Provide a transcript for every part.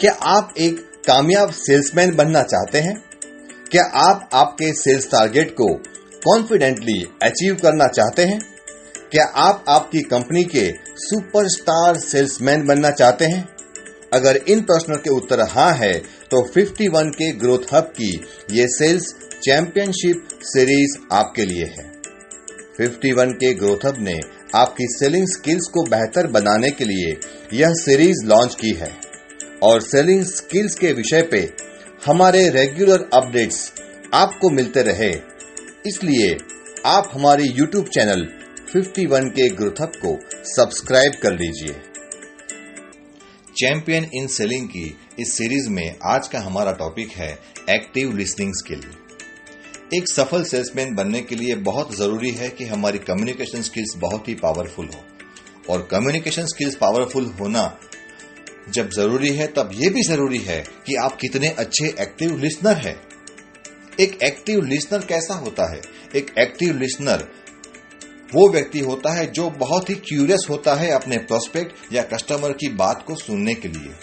क्या आप एक कामयाब सेल्समैन बनना चाहते हैं? क्या आप आपके सेल्स टारगेट को कॉन्फिडेंटली अचीव करना चाहते हैं? क्या आप आपकी कंपनी के सुपरस्टार सेल्समैन बनना चाहते हैं? अगर इन प्रश्नों के उत्तर हाँ है तो 51K ग्रोथ हब की ये सेल्स चैंपियनशिप सीरीज आपके लिए है। 51K ग्रोथ हब ने आपकी सेलिंग स्किल्स को बेहतर बनाने के लिए यह सीरीज लॉन्च की है और सेलिंग स्किल्स के विषय पे हमारे रेगुलर अपडेट्स आपको मिलते रहे, इसलिए आप हमारी YouTube channel 51K growth hub को सब्सक्राइब कर लीजिए। चैंपियन इन सेलिंग की इस सीरीज में आज का हमारा टॉपिक है एक्टिव लिसनिंग स्किल। एक सफल सेल्समैन बनने के लिए बहुत जरूरी है कि हमारी कम्युनिकेशन स्किल्स बहुत ही पावरफुल हो, और कम्युनिकेशन स्किल्स पावरफुल होना जब जरूरी है तब यह भी जरूरी है कि आप कितने अच्छे एक्टिव लिसनर हैं। एक एक्टिव लिसनर कैसा होता है? एक एक्टिव लिसनर वो व्यक्ति होता है जो बहुत ही क्यूरियस होता है अपने प्रोस्पेक्ट या कस्टमर की बात को सुनने के लिए।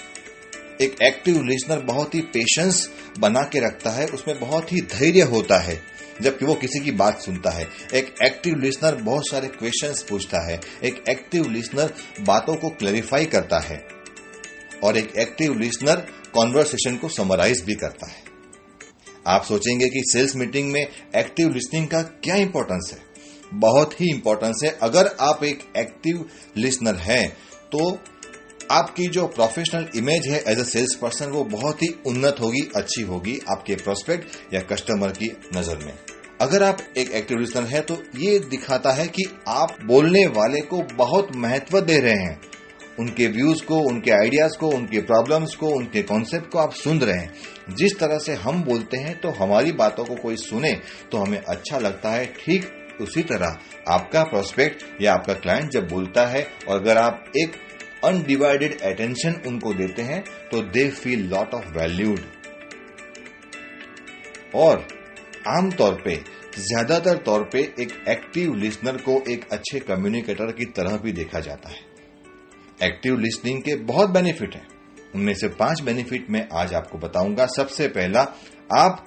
एक एक्टिव लिसनर बहुत ही पेशेंस बना के रखता है, उसमें बहुत ही धैर्य होता है जबकि वो किसी की बात सुनता है। एक एक्टिव लिसनर बहुत सारे क्वेश्चंस पूछता है। एक एक्टिव लिसनर बातों को क्लैरिफाई करता है और एक एक्टिव लिसनर कॉन्वर्सेशन को समराइज भी करता है। आप सोचेंगे कि सेल्स मीटिंग में एक्टिव लिसनिंग का क्या इंपॉर्टेंस है? बहुत ही इंपॉर्टेंस है। अगर आप एक एक्टिव लिसनर हैं तो आपकी जो प्रोफेशनल इमेज है एज अ सेल्स पर्सन वो बहुत ही उन्नत होगी, अच्छी होगी आपके प्रोस्पेक्ट या कस्टमर की नजर में। अगर आप एक एक्टिव लिसनर हैं तो ये दिखाता है कि आप बोलने वाले को बहुत महत्व दे रहे हैं, उनके व्यूज को, उनके आइडियाज को, उनके प्रॉब्लम्स को, उनके कॉन्सेप्ट को आप सुन रहे हैं। जिस तरह से हम बोलते हैं तो हमारी बातों को कोई सुने तो हमें अच्छा लगता है, ठीक उसी तरह आपका प्रोस्पेक्ट या आपका क्लाइंट जब बोलता है और अगर आप एक अनडिवाइडेड अटेंशन उनको देते हैं तो they feel lot of valued. और आमतौर पे, ज्यादातर तौर पे एक एक्टिव लिसनर को एक अच्छे कम्युनिकेटर की तरह भी देखा जाता है। एक्टिव लिसनिंग के बहुत बेनिफिट हैं, उनमें से 5 बेनिफिट मैं आज आपको बताऊंगा। सबसे पहला, आप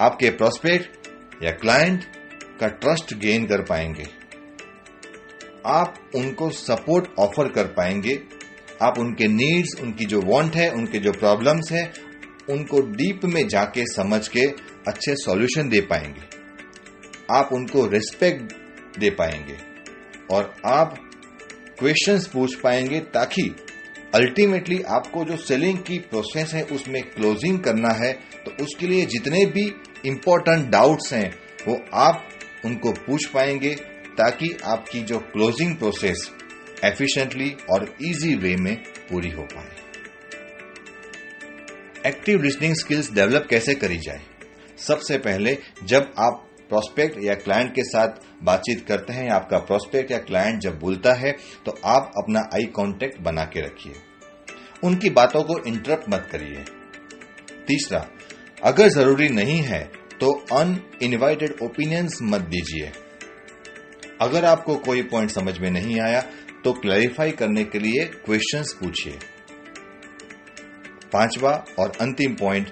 आपके प्रोस्पेक्ट या क्लाइंट का ट्रस्ट गेन कर पाएंगे। आप उनको सपोर्ट ऑफर कर पाएंगे। आप उनके नीड्स, उनकी जो वांट है, उनके जो प्रॉब्लम्स है, उनको डीप में जाके समझ के अच्छे सॉल्यूशन दे पाएंगे। आप उनको रिस्पेक्ट दे पाएंगे और आप क्वेश्चंस पूछ पाएंगे ताकि अल्टीमेटली आपको जो सेलिंग की प्रोसेस है उसमें क्लोजिंग करना है तो उसके लिए जितने भी इंपॉर्टेंट डाउट्स हैं वो आप उनको पूछ पाएंगे ताकि आपकी जो क्लोजिंग प्रोसेस एफिशिएंटली और इजी वे में पूरी हो पाए। एक्टिव लिसनिंग स्किल्स डेवलप कैसे करी जाए? सबसे पहले, जब आप प्रोस्पेक्ट या क्लाइंट के साथ बातचीत करते हैं, आपका प्रोस्पेक्ट या क्लाइंट जब बोलता है तो आप अपना आई कांटेक्ट बना के रखिए, उनकी बातों को इंटरप्ट मत करिए। तीसरा, अगर जरूरी नहीं है तो अनइनवाइटेड ओपिनियंस मत दीजिए। अगर आपको कोई पॉइंट समझ में नहीं आया तो क्लैरिफाई करने के लिए क्वेश्चंस पूछिए। 5वां और अंतिम पॉइंट,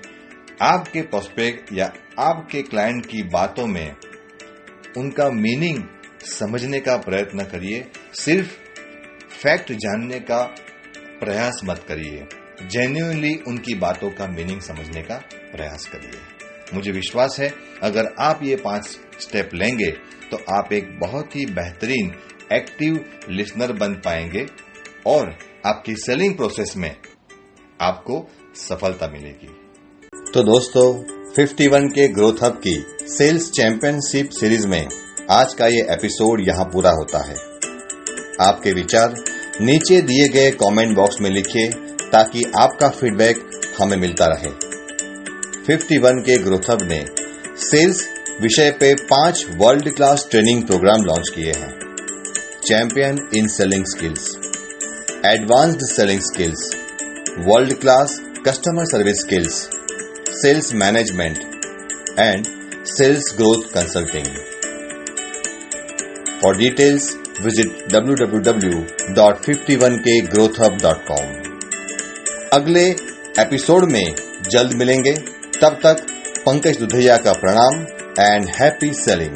आपके प्रोस्पेक्ट या आपके क्लाइंट की बातों में उनका मीनिंग समझने का प्रयत्न करिए, सिर्फ फैक्ट जानने का प्रयास मत करिए। जेन्युइनली उनकी बातों का मीनिंग समझने का प्रयास करिए। मुझे विश्वास है अगर आप ये 5 स्टेप लेंगे तो आप एक बहुत ही बेहतरीन एक्टिव लिसनर बन पाएंगे और आपकी सेलिंग प्रोसेस में आपको सफलता मिलेगी। तो दोस्तों, 51K ग्रोथ हब की सेल्स चैंपियनशिप सीरीज में आज का ये एपिसोड यहाँ पूरा होता है। आपके विचार नीचे दिए गए कमेंट बॉक्स में लिखिए ताकि आपका फीडबैक हमें मिलता रहे। 51K ग्रोथ हब ने सेल्स विषय पे 5 world class training program launch किए हैं। Champion in selling skills, advanced selling skills, world class customer service skills, sales management and sales growth consulting. For details, visit www.51kgrowthhub.com। अगले episode में जल्द मिलेंगे। तब तक पंकज दुधैया का प्रणाम एंड हैप्पी सेलिंग।